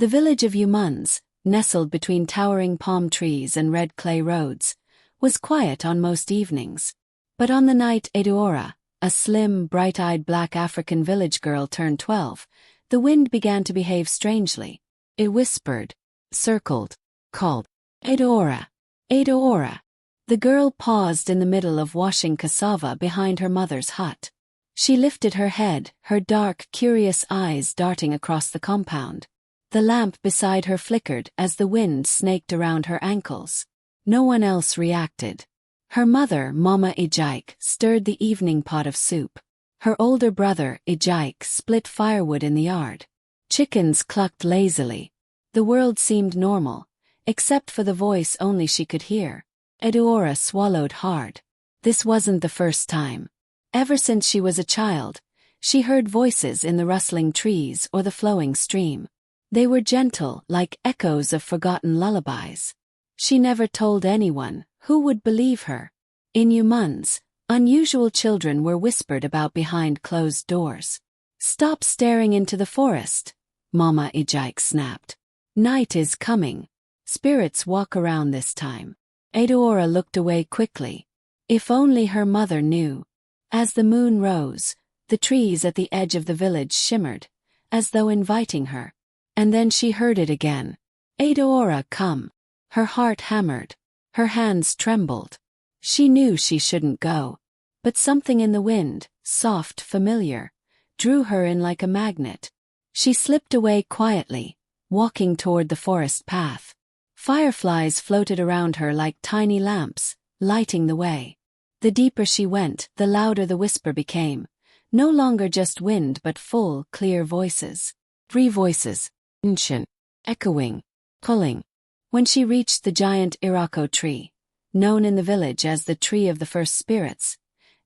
The village of Umans, nestled between towering palm trees and red clay roads, was quiet on most evenings. But on the night Eduora, a slim, bright-eyed black African village girl, turned 12, the wind began to behave strangely. It whispered, circled, called, Eduora, Eduora. The girl paused in the middle of washing cassava behind her mother's hut. She lifted her head, her dark, curious eyes darting across the compound. The lamp beside her flickered as the wind snaked around her ankles. No one else reacted. Her mother, Mama Ijaik, stirred the evening pot of soup. Her older brother, Ijaik, split firewood in the yard. Chickens clucked lazily. The world seemed normal, except for the voice only she could hear. Eduora swallowed hard. This wasn't the first time. Ever since she was a child, she heard voices in the rustling trees or the flowing stream. They were gentle, like echoes of forgotten lullabies. She never told anyone. Who would believe her? In Umans, unusual children were whispered about behind closed doors. Stop staring into the forest, Mama Ijaik snapped. Night is coming. Spirits walk around this time. Eduora looked away quickly. If only her mother knew. As the moon rose, the trees at the edge of the village shimmered, as though inviting her. And then she heard it again. Eduora, come. Her heart hammered. Her hands trembled. She knew she shouldn't go. But something in the wind, soft, familiar, drew her in like a magnet. She slipped away quietly, walking toward the forest path. Fireflies floated around her like tiny lamps, lighting the way. The deeper she went, the louder the whisper became. No longer just wind but full, clear voices. 3 voices, ancient, echoing, pulling. When she reached the giant Irako tree, known in the village as the Tree of the First Spirits,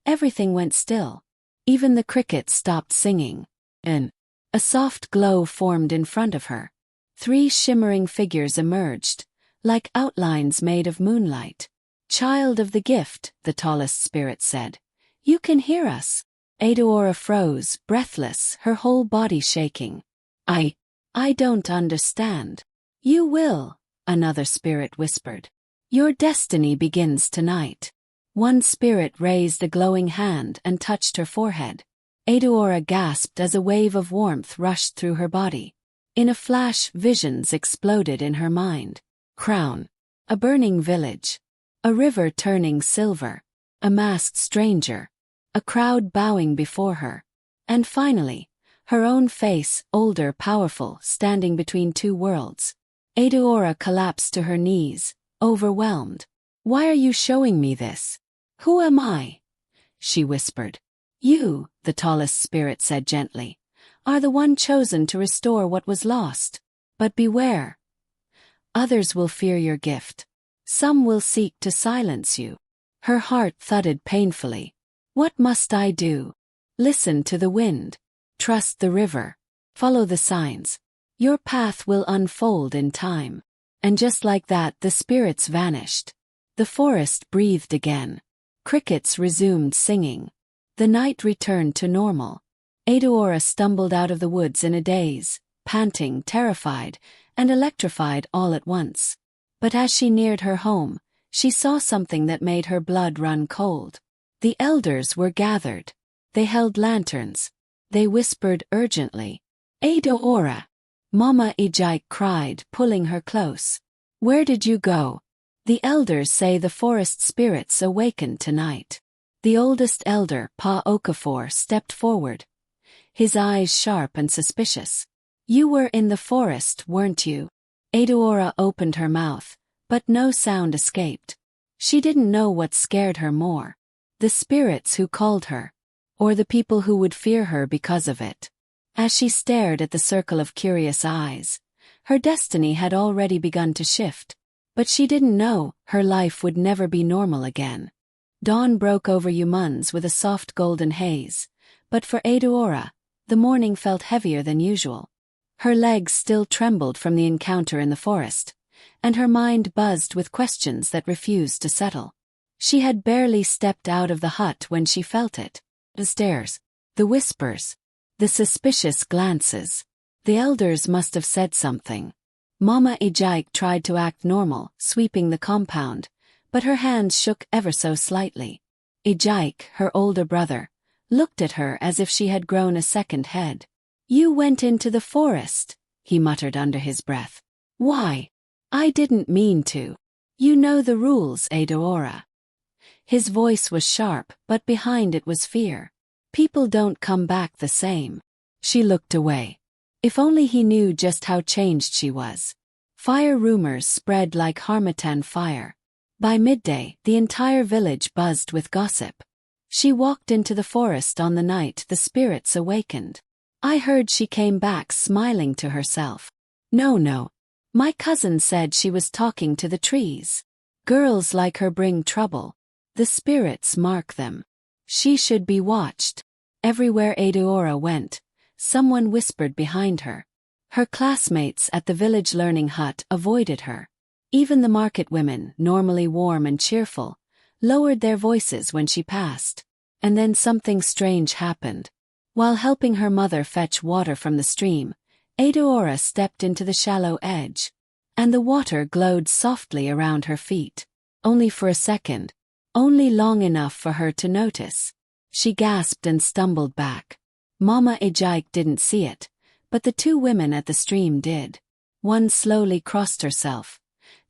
everything went still. Even the crickets stopped singing. And a soft glow formed in front of her. 3 shimmering figures emerged, like outlines made of moonlight. Child of the gift, the tallest spirit said. You can hear us. Eduora froze, breathless, her whole body shaking. I don't understand. You will, another spirit whispered. Your destiny begins tonight. One spirit raised a glowing hand and touched her forehead. Eduora gasped as a wave of warmth rushed through her body. In a flash, visions exploded in her mind. Crown. A burning village. A river turning silver. A masked stranger. A crowd bowing before her. And finally, her own face, older, powerful, standing between 2 worlds. Eduora collapsed to her knees, overwhelmed. Why are you showing me this? Who am I? She whispered. You, the tallest spirit said gently, are the one chosen to restore what was lost. But beware. Others will fear your gift. Some will seek to silence you. Her heart thudded painfully. What must I do? Listen to the wind. Trust the river. Follow the signs. Your path will unfold in time. And just like that, the spirits vanished. The forest breathed again. Crickets resumed singing. The night returned to normal. Eduora stumbled out of the woods in a daze, panting, terrified, and electrified all at once. But as she neared her home, she saw something that made her blood run cold. The elders were gathered. They held lanterns. They whispered urgently. Eduora! Mama Ijaik cried, pulling her close. Where did you go? The elders say the forest spirits awakened tonight. The oldest elder, Pa Okafor, stepped forward, his eyes sharp and suspicious. You were in the forest, weren't you? Eduora opened her mouth, but no sound escaped. She didn't know what scared her more. The spirits who called her, or the people who would fear her because of it. As she stared at the circle of curious eyes, her destiny had already begun to shift. But she didn't know her life would never be normal again. Dawn broke over Umans with a soft golden haze, but for Eduora, the morning felt heavier than usual. Her legs still trembled from the encounter in the forest, and her mind buzzed with questions that refused to settle. She had barely stepped out of the hut when she felt it. The stares, the whispers, the suspicious glances. The elders must have said something. Mama Ejike tried to act normal, sweeping the compound, but her hands shook ever so slightly. Ejike, her older brother, looked at her as if she had grown a second head. "You went into the forest," he muttered under his breath. "Why?" "I didn't mean to. You know the rules, Eudora." His voice was sharp, but behind it was fear. "People don't come back the same." She looked away. If only he knew just how changed she was. Fire rumors spread like harmattan fire. By midday, the entire village buzzed with gossip. She walked into the forest on the night the spirits awakened. "I heard she came back smiling to herself." No. My cousin said she was talking to the trees. Girls like her bring trouble. The spirits mark them. She should be watched. Everywhere Eudora went, someone whispered behind her. Her classmates at the village learning hut avoided her. Even the market women, normally warm and cheerful, lowered their voices when she passed. And then something strange happened. While helping her mother fetch water from the stream, Eudora stepped into the shallow edge. And the water glowed softly around her feet. Only for a second. Only long enough for her to notice. She gasped and stumbled back. Mama Ejike didn't see it, but the two women at the stream did. One slowly crossed herself.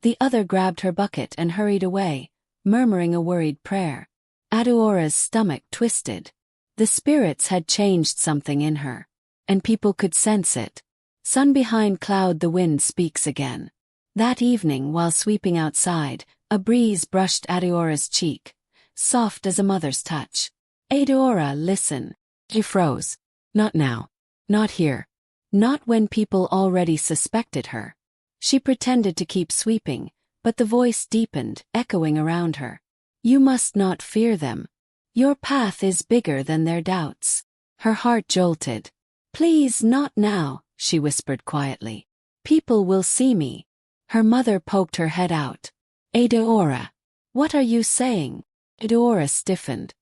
The other grabbed her bucket and hurried away, murmuring a worried prayer. Eudora's stomach twisted. The spirits had changed something in her. And people could sense it. Sun behind cloud, the wind speaks again. That evening, while sweeping outside, a breeze brushed Eudora's cheek, soft as a mother's touch. "Eudora, listen." She froze. Not now. Not here. Not when people already suspected her. She pretended to keep sweeping, but the voice deepened, echoing around her. "You must not fear them. Your path is bigger than their doubts." Her heart jolted. "Please, not now," she whispered quietly. "People will see me." Her mother poked her head out. "Eudora, what are you saying?" Eudora stiffened.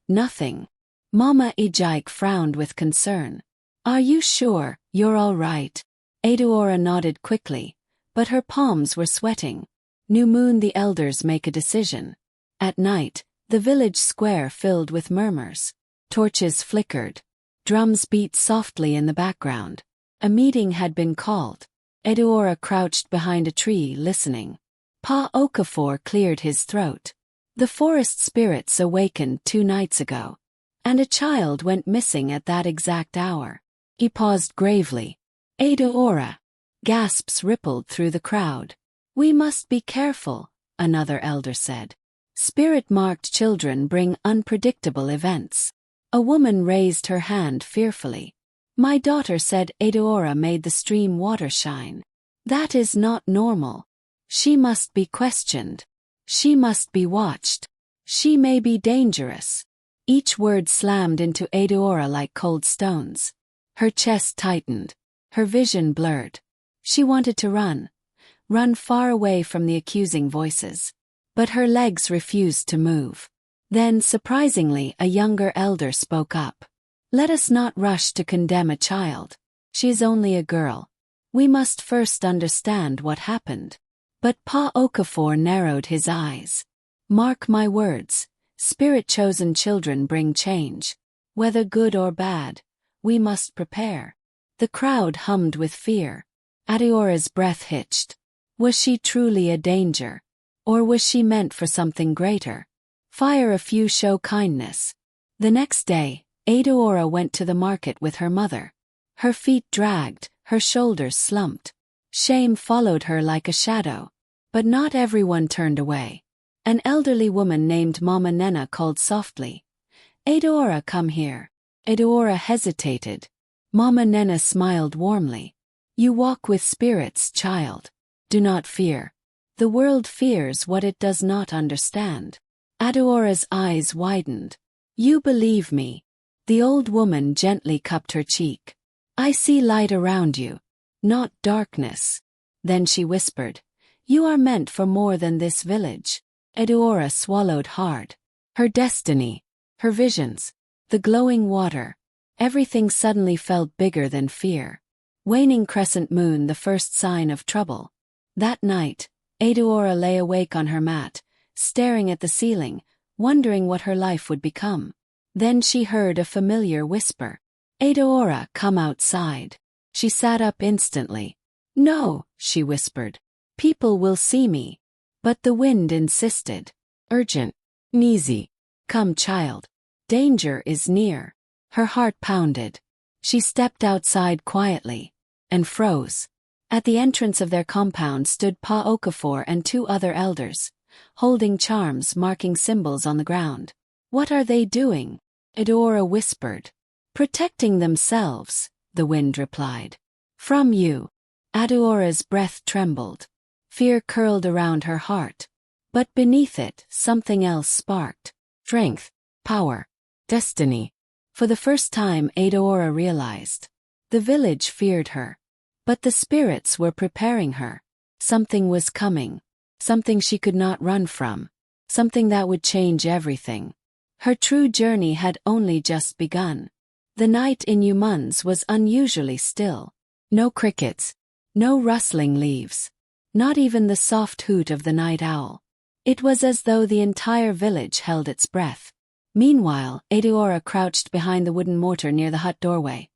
Nothing." Mama Ejike frowned with concern. "Are you sure you're all right?" Eudora nodded quickly, but her palms were sweating. New moon, the elders make a decision. At night, the village square filled with murmurs. Torches flickered. Drums beat softly in the background. A meeting had been called. Eudora crouched behind a tree listening. Pa Okafor cleared his throat. "The forest spirits awakened 2 nights ago. And a child went missing at that exact hour." He paused gravely. "Eudora." Gasps rippled through the crowd. "We must be careful," another elder said. "Spirit-marked children bring unpredictable events." A woman raised her hand fearfully. "My daughter said Eudora made the stream water shine. That is not normal. She must be questioned. She must be watched. She may be dangerous." Each word slammed into Eudora like cold stones. Her chest tightened. Her vision blurred. She wanted to run far away from the accusing voices. But her legs refused to move. Then, surprisingly, a younger elder spoke up. "Let us not rush to condemn a child. She is only a girl. We must first understand what happened." But Pa Okafor narrowed his eyes. "Mark my words, spirit-chosen children bring change. Whether good or bad, we must prepare." The crowd hummed with fear. Eudora's breath hitched. Was she truly a danger? Or was she meant for something greater? Fire a few show kindness. The next day, Eudora went to the market with her mother. Her feet dragged, her shoulders slumped. Shame followed her like a shadow. But not everyone turned away. An elderly woman named Mama Nena called softly. "Eudora, come here." Eudora hesitated. Mama Nena smiled warmly. "You walk with spirits, child. Do not fear. The world fears what it does not understand." Eudora's eyes widened. "You believe me?" The old woman gently cupped her cheek. "I see light around you, not darkness." Then she whispered, "You are meant for more than this village." Eudora swallowed hard. Her destiny, her visions, the glowing water, everything suddenly felt bigger than fear. Waning crescent moon, the first sign of trouble. That night, Eudora lay awake on her mat, staring at the ceiling, wondering what her life would become. Then she heard a familiar whisper. "Eudora, come outside." She sat up instantly. "No," she whispered. "People will see me." But the wind insisted. "Urgent. Neezy. Come, child. Danger is near." Her heart pounded. She stepped outside quietly and froze. At the entrance of their compound stood Pa Okafor and two other elders, holding charms marking symbols on the ground. "What are they doing?" Eudora whispered. "Protecting themselves," the wind replied. "From you." Eudora's breath trembled. Fear curled around her heart. But beneath it, something else sparked. Strength, power, destiny. For the first time, Eudora realized. The village feared her. But the spirits were preparing her. Something was coming. Something she could not run from. Something that would change everything. Her true journey had only just begun. The night in Umans was unusually still. No crickets. No rustling leaves. Not even the soft hoot of the night owl. It was as though the entire village held its breath. Meanwhile, Eudora crouched behind the wooden mortar near the hut doorway,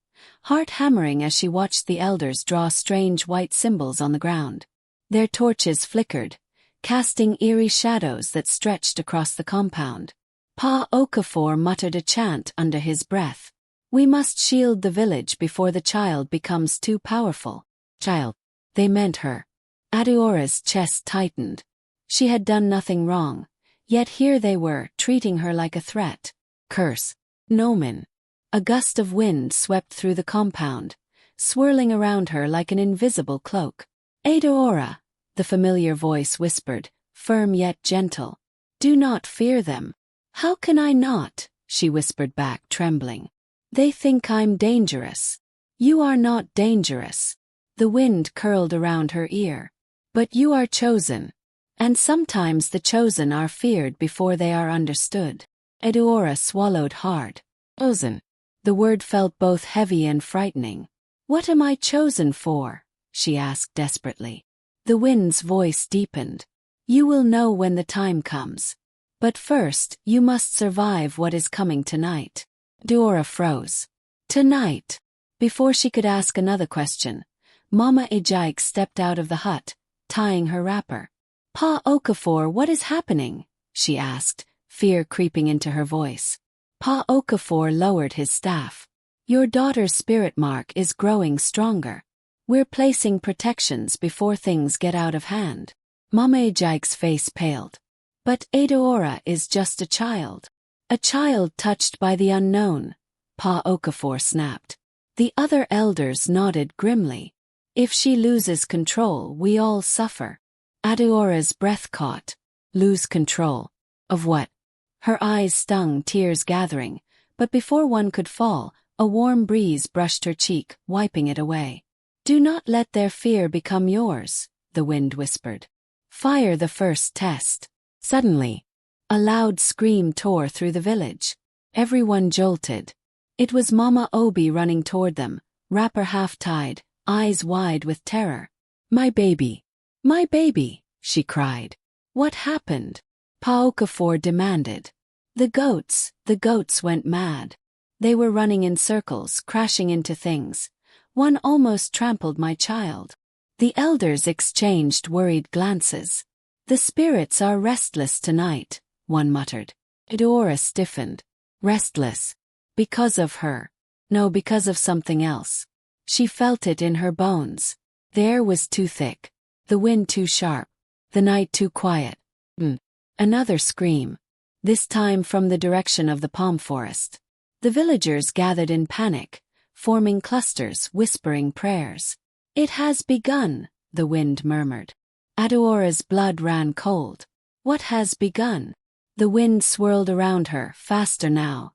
heart hammering as she watched the elders draw strange white symbols on the ground. Their torches flickered, casting eerie shadows that stretched across the compound. Pa Okafor muttered a chant under his breath. "We must shield the village before the child becomes too powerful." Child. They meant her. Eudora's chest tightened. She had done nothing wrong, yet here they were, treating her like a threat. Curse. Nomen. A gust of wind swept through the compound, swirling around her like an invisible cloak. "Eudora," the familiar voice whispered, firm yet gentle. "Do not fear them." "How can I not?" she whispered back, trembling. "They think I'm dangerous." "You are not dangerous." The wind curled around her ear. "But you are chosen. And sometimes the chosen are feared before they are understood." Eudora swallowed hard. "Chosen." The word felt both heavy and frightening. "What am I chosen for?" she asked desperately. The wind's voice deepened. "You will know when the time comes. But first, you must survive what is coming tonight." Eudora froze. "Tonight?" Before she could ask another question, Mama Ejaik stepped out of the hut, tying her wrapper. "Pa Okafor, what is happening?" she asked, fear creeping into her voice. Pa Okafor lowered his staff. "Your daughter's spirit mark is growing stronger. We're placing protections before things get out of hand." Mama Ejaik's face paled. "But Eudora is just a child." "A child touched by the unknown," Pa Okafor snapped. The other elders nodded grimly. "If she loses control, we all suffer." Eudora's breath caught. Lose control. Of what? Her eyes stung, tears gathering, but before one could fall, a warm breeze brushed her cheek, wiping it away. "Do not let their fear become yours," the wind whispered. "Fire the first test." Suddenly, a loud scream tore through the village. Everyone jolted. It was Mama Obi running toward them, wrapper half-tied, eyes wide with terror. "My baby! My baby!" she cried. "What happened?" Pa Okafor demanded. The goats went mad. They were running in circles, crashing into things. One almost trampled my child." The elders exchanged worried glances. "The spirits are restless tonight," one muttered. Eudora stiffened. Restless. Because of her. No, because of something else. She felt it in her bones. The air was too thick. The wind too sharp. The night too quiet. Another scream. This time from the direction of the palm forest. The villagers gathered in panic, forming clusters, whispering prayers. "It has begun," the wind murmured. Eudora's blood ran cold. What has begun? The wind swirled around her, faster now.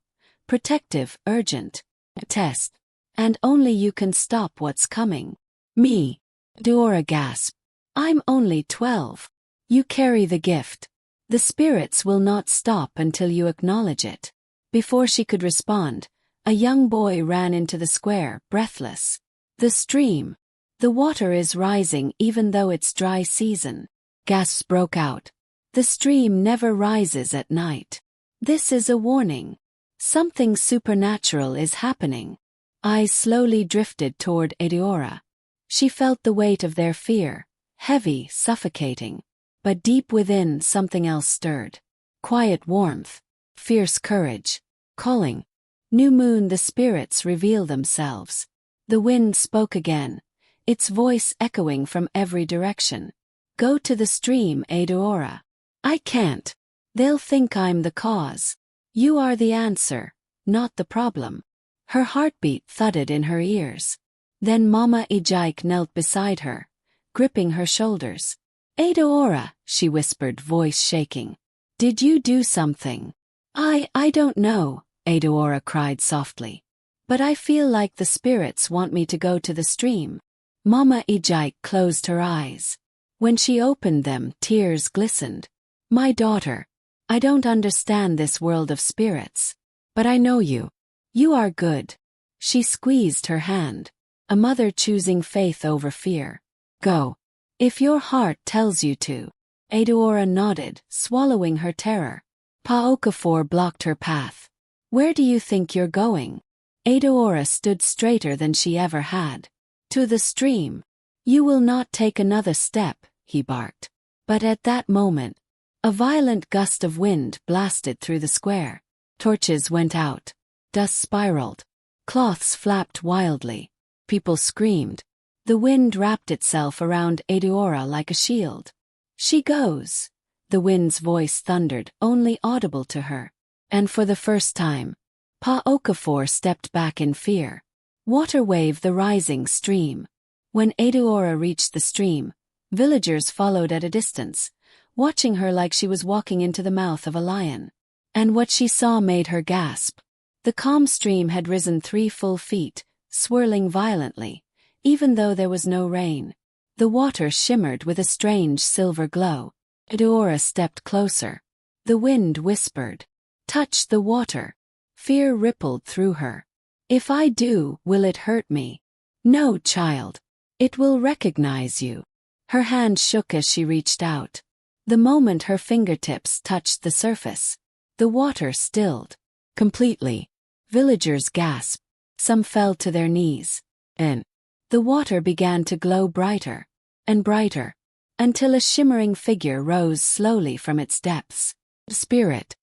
Protective, urgent. A test. And only you can stop what's coming. "Me." Eudora gasped. "I'm only 12. You carry the gift. The spirits will not stop until you acknowledge it." Before she could respond, a young boy ran into the square, breathless. The stream. The water is rising even though it's dry season. Gasps broke out. The stream never rises at night. This is a warning. Something supernatural is happening. Eyes slowly drifted toward Eudora. She felt the weight of their fear, heavy, suffocating. But deep within something else stirred. Quiet warmth. Fierce courage. Calling. New moon, the spirits reveal themselves. The wind spoke again, its voice echoing from every direction. Go to the stream, Eudora. I can't. They'll think I'm the cause. You are the answer, not the problem. Her heartbeat thudded in her ears. Then Mama Ijike knelt beside her, gripping her shoulders. Eudora, she whispered, voice shaking. Did you do something? I don't know, Eudora cried softly. But I feel like the spirits want me to go to the stream. Mama Ijike closed her eyes. When she opened them, tears glistened. My daughter, I don't understand this world of spirits. But I know you. You are good. She squeezed her hand. A mother choosing faith over fear. Go. If your heart tells you to. Eudora nodded, swallowing her terror. Pa Okafor blocked her path. Where do you think you're going? Eudora stood straighter than she ever had. To the stream. You will not take another step, he barked. But at that moment, a violent gust of wind blasted through the square. Torches went out. Dust spiraled. Cloths flapped wildly. People screamed. The wind wrapped itself around Eudora like a shield. She goes. The wind's voice thundered, only audible to her. And for the first time, Pa Okafor stepped back in fear. Water waved the rising stream. When Eudora reached the stream, villagers followed at a distance, watching her like she was walking into the mouth of a lion. And what she saw made her gasp. The calm stream had risen 3 full feet, swirling violently, even though there was no rain. The water shimmered with a strange silver glow. Eudora stepped closer. The wind whispered. Touch the water. Fear rippled through her. If I do, will it hurt me? No, child. It will recognize you. Her hand shook as she reached out. The moment her fingertips touched the surface, the water stilled. Completely. Villagers gasped. Some fell to their knees. And the water began to glow brighter and brighter, until a shimmering figure rose slowly from its depths. Spirit.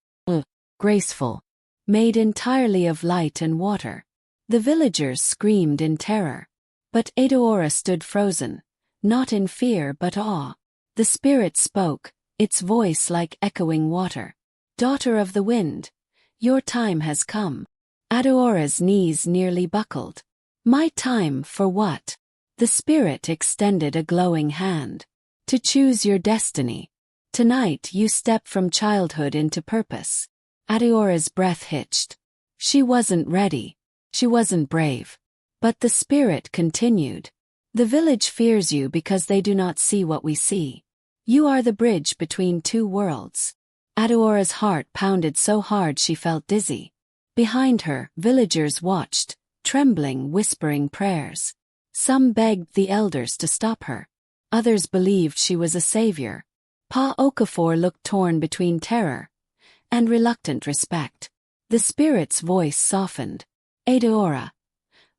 Graceful. Made entirely of light and water. The villagers screamed in terror. But Eudora stood frozen, not in fear but awe. The spirit spoke, its voice like echoing water. Daughter of the wind, your time has come. Eudora's knees nearly buckled. My time for what? The spirit extended a glowing hand. To choose your destiny. Tonight you step from childhood into purpose. Eudora's breath hitched. She wasn't ready. She wasn't brave. But the spirit continued. The village fears you because they do not see what we see. You are the bridge between 2 worlds. Eudora's heart pounded so hard she felt dizzy. Behind her, villagers watched, trembling, whispering prayers. Some begged the elders to stop her. Others believed she was a savior. Pa Okafor looked torn between terror and reluctant respect. The spirit's voice softened. Eudora,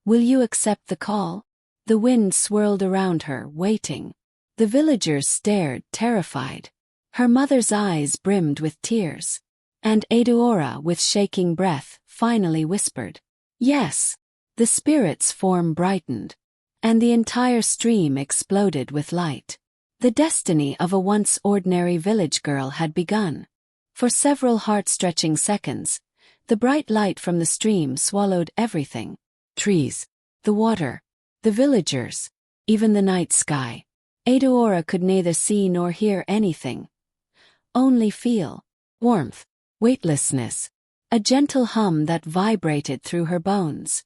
will you accept the call? The wind swirled around her, waiting. The villagers stared, terrified. Her mother's eyes brimmed with tears. And Eudora, with shaking breath, finally whispered, yes. The spirit's form brightened. And the entire stream exploded with light. The destiny of a once ordinary village girl had begun. For several heart-stretching seconds, the bright light from the stream swallowed everything. Trees, the water, the villagers, even the night sky. Eudora could neither see nor hear anything. Only feel. Warmth. Weightlessness. A gentle hum that vibrated through her bones.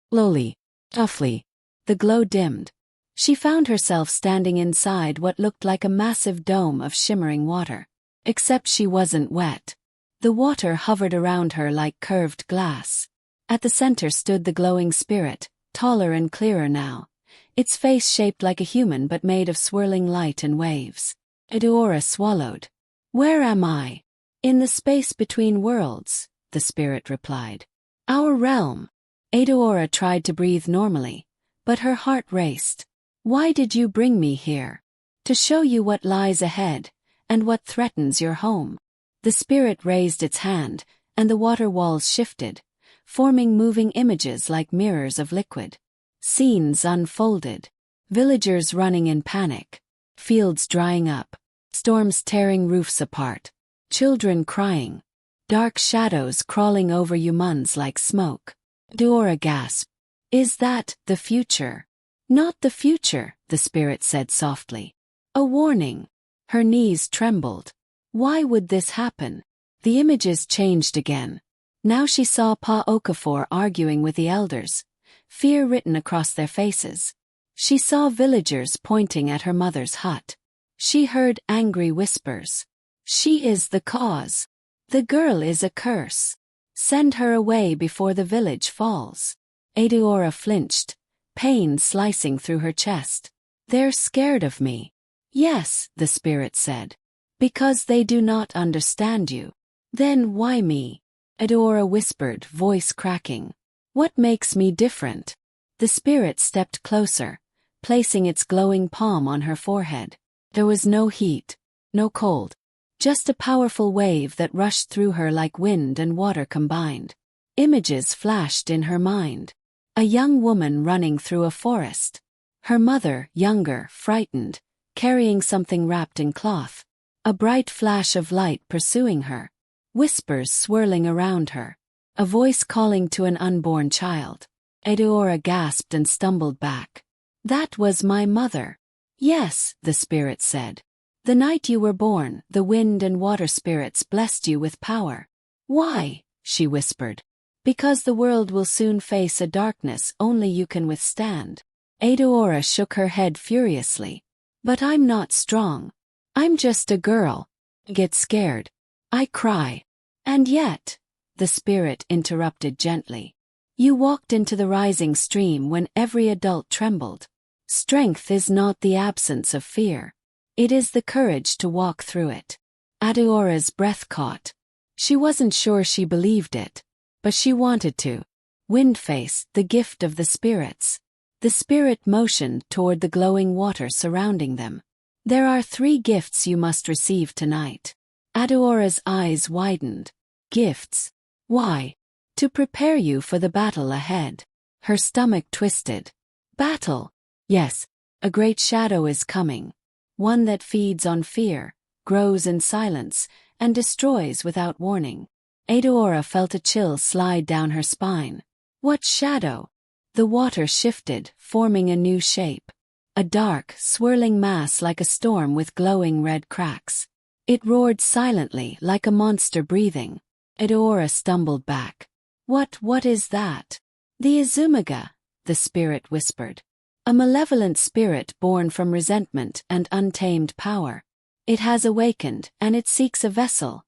Slowly. Softly. The glow dimmed. She found herself standing inside what looked like a massive dome of shimmering water. Except she wasn't wet. The water hovered around her like curved glass. At the center stood the glowing spirit, taller and clearer now, its face shaped like a human but made of swirling light and waves. Eudora swallowed. "Where am I?" "In the space between worlds," the spirit replied. "Our realm." Eudora tried to breathe normally, but her heart raced. "Why did you bring me here?" "To show you what lies ahead, and what threatens your home." The spirit raised its hand, and the water walls shifted, forming moving images like mirrors of liquid. Scenes unfolded. Villagers running in panic. Fields drying up. Storms tearing roofs apart. Children crying. Dark shadows crawling over humans like smoke. Eudora gasped. "Is that the future?" "Not the future," the spirit said softly. "A warning." Her knees trembled. Why would this happen? The images changed again. Now she saw Pa Okafor arguing with the elders, fear written across their faces. She saw villagers pointing at her mother's hut. She heard angry whispers. "She is the cause. The girl is a curse. Send her away before the village falls." Eudora flinched, pain slicing through her chest. "They're scared of me." "Yes," the spirit said. "Because they do not understand you." "Then why me?" Eudora whispered, voice cracking. "What makes me different?" The spirit stepped closer, placing its glowing palm on her forehead. There was no heat, no cold, just a powerful wave that rushed through her like wind and water combined. Images flashed in her mind. A young woman running through a forest. Her mother, younger, frightened, carrying something wrapped in cloth. A bright flash of light pursuing her. Whispers swirling around her. A voice calling to an unborn child. Eudora gasped and stumbled back. "That was my mother." "Yes," the spirit said. "The night you were born, the wind and water spirits blessed you with power." "Why?" she whispered. "Because the world will soon face a darkness only you can withstand." Eudora shook her head furiously. "But I'm not strong. I'm just a girl. Get scared. I cry." "And yet," the spirit interrupted gently, "you walked into the rising stream when every adult trembled. Strength is not the absence of fear. It is the courage to walk through it." Eudora's breath caught. She wasn't sure she believed it, but she wanted to. Windface, the gift of the spirits. The spirit motioned toward the glowing water surrounding them. "There are 3 gifts you must receive tonight." Eudora's eyes widened. "Gifts? Why?" "To prepare you for the battle ahead." Her stomach twisted. "Battle?" "Yes, a great shadow is coming. One that feeds on fear, grows in silence, and destroys without warning." Eudora felt a chill slide down her spine. "What shadow?" The water shifted, forming a new shape. A dark, swirling mass like a storm with glowing red cracks. It roared silently like a monster breathing. Eudora stumbled back. What is that?" "The Izumiga," the spirit whispered. "A malevolent spirit born from resentment and untamed power. It has awakened, and it seeks a vessel.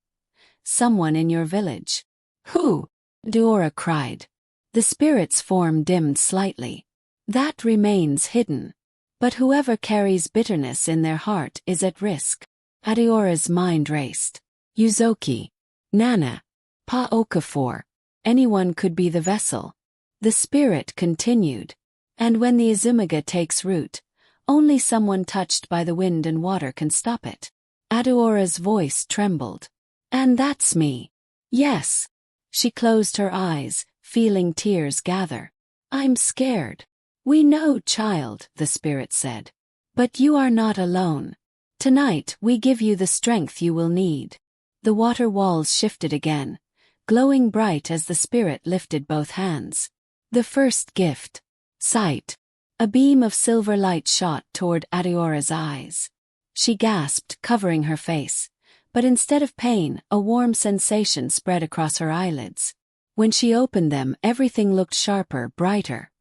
Someone in your village." "Who?" Eudora cried. The spirit's form dimmed slightly. "That remains hidden. But whoever carries bitterness in their heart is at risk." Eudora's mind raced. Yuzoki, Nana, Pa Okafor. Anyone could be the vessel. The spirit continued. "And when the Izumiga takes root, only someone touched by the wind and water can stop it." Eudora's voice trembled. "And that's me." "Yes." She closed her eyes, feeling tears gather. "I'm scared." "We know, child," the spirit said. "But you are not alone. Tonight we give you the strength you will need." The water walls shifted again, glowing bright as the spirit lifted both hands. The first gift. Sight. A beam of silver light shot toward Eudora's eyes. She gasped, covering her face, but instead of pain, a warm sensation spread across her eyelids. When she opened them, everything looked sharper, brighter.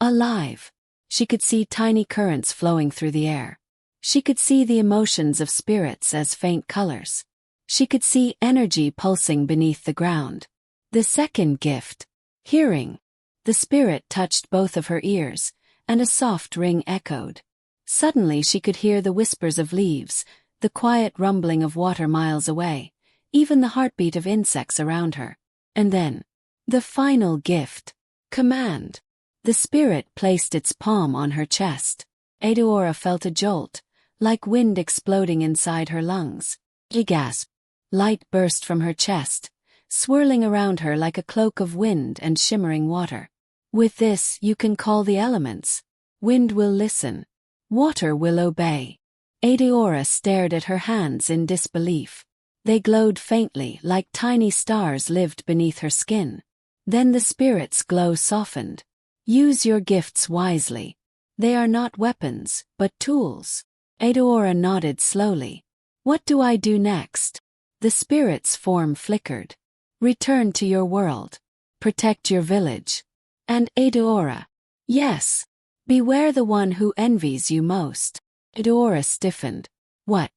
Alive. She could see tiny currents flowing through the air. She could see the emotions of spirits as faint colors. She could see energy pulsing beneath the ground. The second gift. Hearing. The spirit touched both of her ears, and a soft ring echoed. Suddenly she could hear the whispers of leaves, the quiet rumbling of water miles away, even the heartbeat of insects around her. And then, the final gift. Command. The spirit placed its palm on her chest. Eudora felt a jolt, like wind exploding inside her lungs. She gasped. Light burst from her chest, swirling around her like a cloak of wind and shimmering water. With this you can call the elements. Wind will listen. Water will obey. Eudora stared at her hands in disbelief. They glowed faintly like tiny stars lived beneath her skin. Then the spirit's glow softened. Use your gifts wisely. They are not weapons, but tools. Eudora nodded slowly. What do I do next? The spirit's form flickered. Return to your world. Protect your village. And Eudora. Yes. Beware the one who envies you most. Eudora stiffened. What?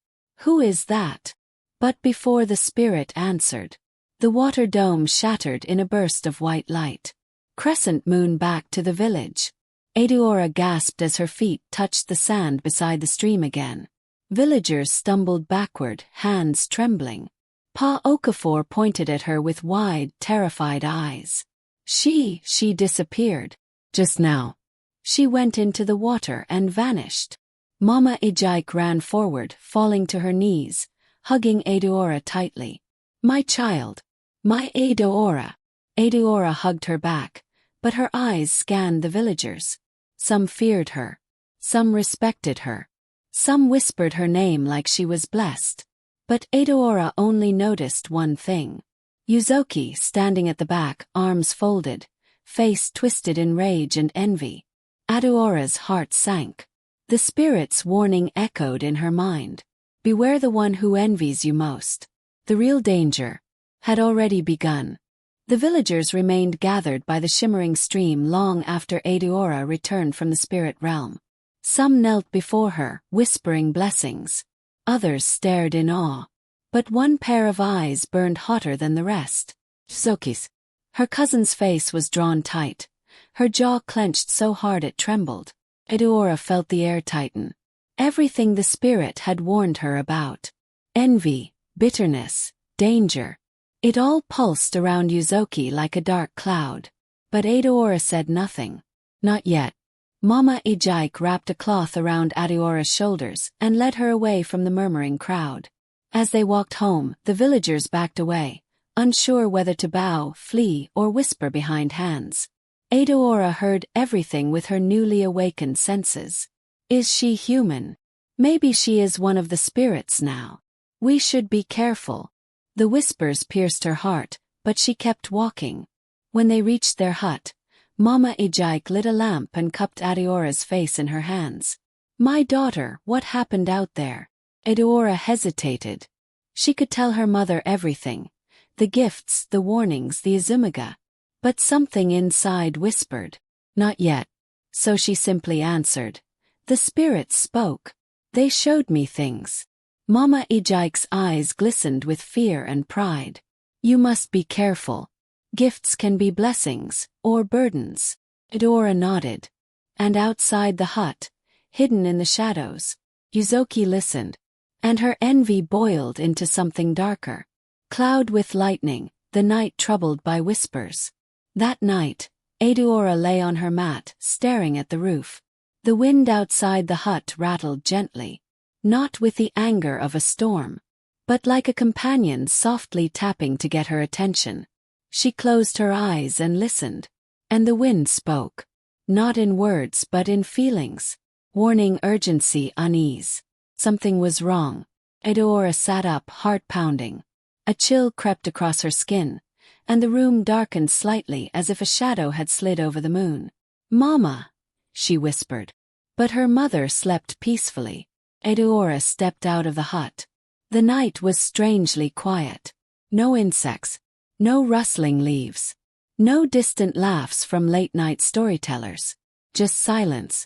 Who is that? But before the spirit answered, the water dome shattered in a burst of white light. Crescent moon back to the village. Eudora gasped as her feet touched the sand beside the stream again. Villagers stumbled backward, hands trembling. Pa Okafor pointed at her with wide, terrified eyes. She disappeared. Just now. She went into the water and vanished. Mama Ijike ran forward, falling to her knees, hugging Eudora tightly. My child. My Eudora. Eudora hugged her back, but her eyes scanned the villagers. Some feared her. Some respected her. Some whispered her name like she was blessed. But Eudora only noticed one thing. Yuzoki standing at the back, arms folded, face twisted in rage and envy. Eudora's heart sank. The spirit's warning echoed in her mind. Beware the one who envies you most. The real danger had already begun. The villagers remained gathered by the shimmering stream long after Eudora returned from the spirit realm. Some knelt before her, whispering blessings. Others stared in awe. But one pair of eyes burned hotter than the rest. Zoki's. Her cousin's face was drawn tight. Her jaw clenched so hard it trembled. Eudora felt the air tighten. Everything the spirit had warned her about. Envy, bitterness, danger. It all pulsed around Yuzoki like a dark cloud. But Eudora said nothing. Not yet. Mama Ijike wrapped a cloth around Eudora's shoulders and led her away from the murmuring crowd. As they walked home, the villagers backed away, unsure whether to bow, flee, or whisper behind hands. Eudora heard everything with her newly awakened senses. Is she human? Maybe she is one of the spirits now. We should be careful. The whispers pierced her heart, but she kept walking. When they reached their hut, Mama Ijike lit a lamp and cupped Eudora's face in her hands. My daughter, what happened out there? Eudora hesitated. She could tell her mother everything. The gifts, the warnings, the Azumaga. But something inside whispered. Not yet. So she simply answered. The spirits spoke. They showed me things. Mama Ijike's eyes glistened with fear and pride. You must be careful. Gifts can be blessings, or burdens. Eudora nodded. And outside the hut, hidden in the shadows, Yuzoki listened. And her envy boiled into something darker. Cloud with lightning, the night troubled by whispers. That night, Eudora lay on her mat, staring at the roof. The wind outside the hut rattled gently. Not with the anger of a storm, but like a companion softly tapping to get her attention. She closed her eyes and listened. And the wind spoke. Not in words but in feelings. Warning, urgency, unease. Something was wrong. Eudora sat up, heart pounding. A chill crept across her skin, and the room darkened slightly as if a shadow had slid over the moon. Mama, she whispered. But her mother slept peacefully. Eudora stepped out of the hut. The night was strangely quiet. No insects. No rustling leaves. No distant laughs from late-night storytellers. Just silence.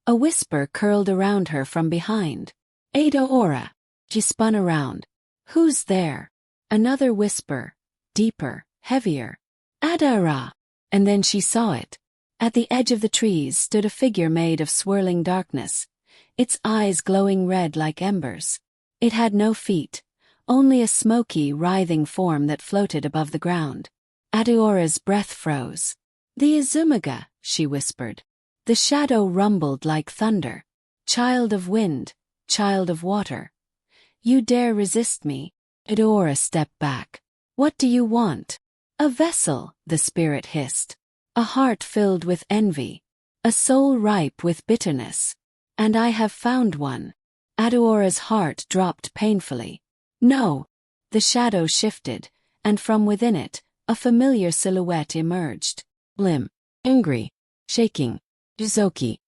A whisper curled around her from behind. Eudora. She spun around. Who's there? Another whisper. Deeper, heavier. Adara. And then she saw it. At the edge of the trees stood a figure made of swirling darkness, its eyes glowing red like embers. It had no feet, only a smoky, writhing form that floated above the ground. Adeora's breath froze. "The Izumaga," she whispered. The shadow rumbled like thunder. "Child of wind, child of water. You dare resist me?" Adeora stepped back. "What do you want?" "A vessel," the spirit hissed. "A heart filled with envy. A soul ripe with bitterness. And I have found one." Adeora's heart dropped painfully. "No." The shadow shifted, and from within it, a familiar silhouette emerged. Limp, angry, shaking. Yuzoki.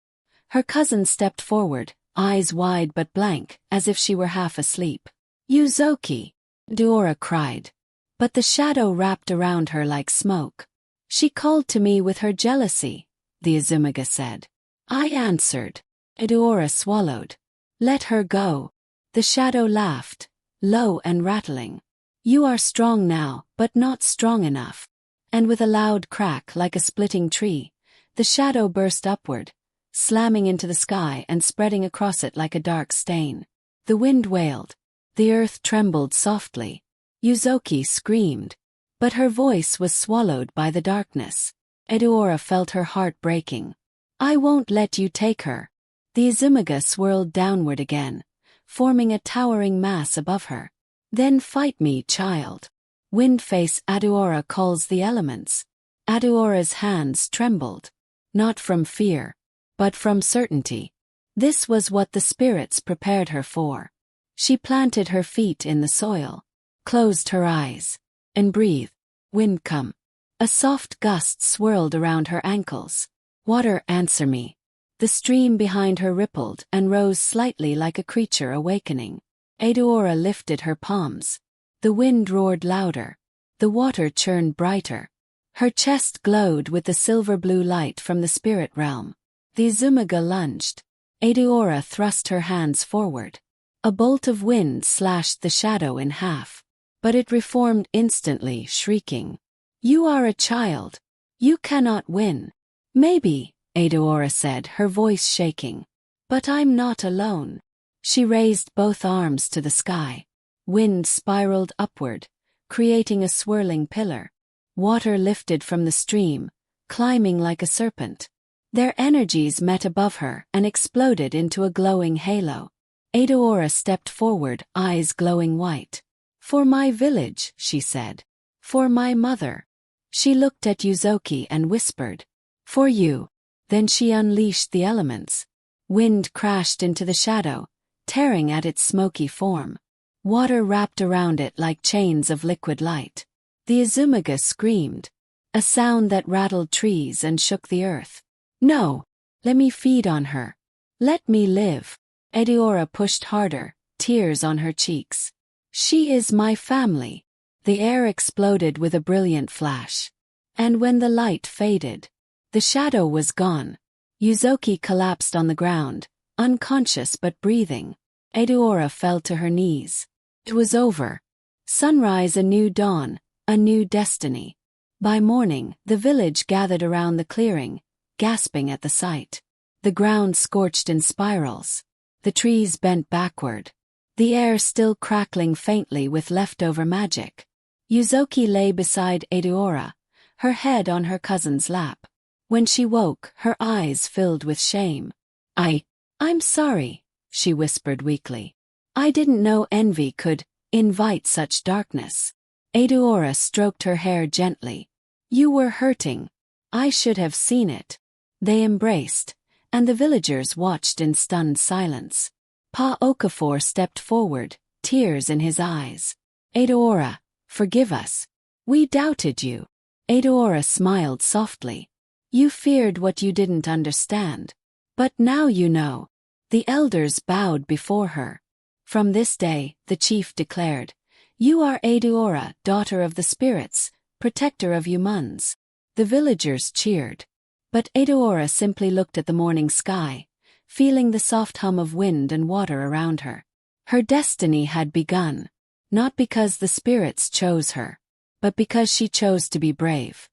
Her cousin stepped forward, eyes wide but blank, as if she were half asleep. "Yuzoki!" Adeora cried. But the shadow wrapped around her like smoke. "She called to me with her jealousy," the Izumaga said. "I answered." Adeora swallowed. "Let her go." The shadow laughed, low and rattling. "You are strong now, but not strong enough." And with a loud crack like a splitting tree, the shadow burst upward, slamming into the sky and spreading across it like a dark stain. The wind wailed. The earth trembled softly. Yuzoki screamed. But her voice was swallowed by the darkness. Adeora felt her heart breaking. "I won't let you take her." The Izumaga swirled downward again, forming a towering mass above her. "Then fight me, child." Windface Adeora calls the elements. Adeora's hands trembled. Not from fear, but from certainty. This was what the spirits prepared her for. She planted her feet in the soil, closed her eyes, and breathed. "Wind, come." A soft gust swirled around her ankles. "Water, answer me." The stream behind her rippled and rose slightly like a creature awakening. Adeora lifted her palms. The wind roared louder. The water churned brighter. Her chest glowed with the silver-blue light from the spirit realm. The Izumaga lunged. Adeora thrust her hands forward. A bolt of wind slashed the shadow in half. But it reformed instantly, shrieking. "You are a child. You cannot win." "Maybe," Adeora said, her voice shaking. "But I'm not alone." She raised both arms to the sky. Wind spiraled upward, creating a swirling pillar. Water lifted from the stream, climbing like a serpent. Their energies met above her and exploded into a glowing halo. Adeora stepped forward, eyes glowing white. "For my village," she said. "For my mother." She looked at Yuzoki and whispered, "For you." Then she unleashed the elements. Wind crashed into the shadow, tearing at its smoky form. Water wrapped around it like chains of liquid light. The Izumaga screamed, a sound that rattled trees and shook the earth. "No! Let me feed on her. Let me live." Adeora pushed harder, tears on her cheeks. "She is my family." The air exploded with a brilliant flash. And when the light faded, the shadow was gone. Yuzoki collapsed on the ground, unconscious but breathing. Adeora fell to her knees. It was over. Sunrise, a new dawn, a new destiny. By morning, the village gathered around the clearing, gasping at the sight. The ground scorched in spirals. The trees bent backward. The air still crackling faintly with leftover magic. Yuzoki lay beside Adeora, her head on her cousin's lap. When she woke, her eyes filled with shame. I'm sorry," she whispered weakly. "I didn't know envy could invite such darkness." Adeora stroked her hair gently. "You were hurting. I should have seen it." They embraced, and the villagers watched in stunned silence. Pa Okafor stepped forward, tears in his eyes. "Adeora, forgive us. We doubted you." Adeora smiled softly. "You feared what you didn't understand. But now you know." The elders bowed before her. "From this day," the chief declared, "you are Adeora, daughter of the spirits, protector of humans." The villagers cheered. But Adeora simply looked at the morning sky, feeling the soft hum of wind and water around her. Her destiny had begun, not because the spirits chose her, but because she chose to be brave.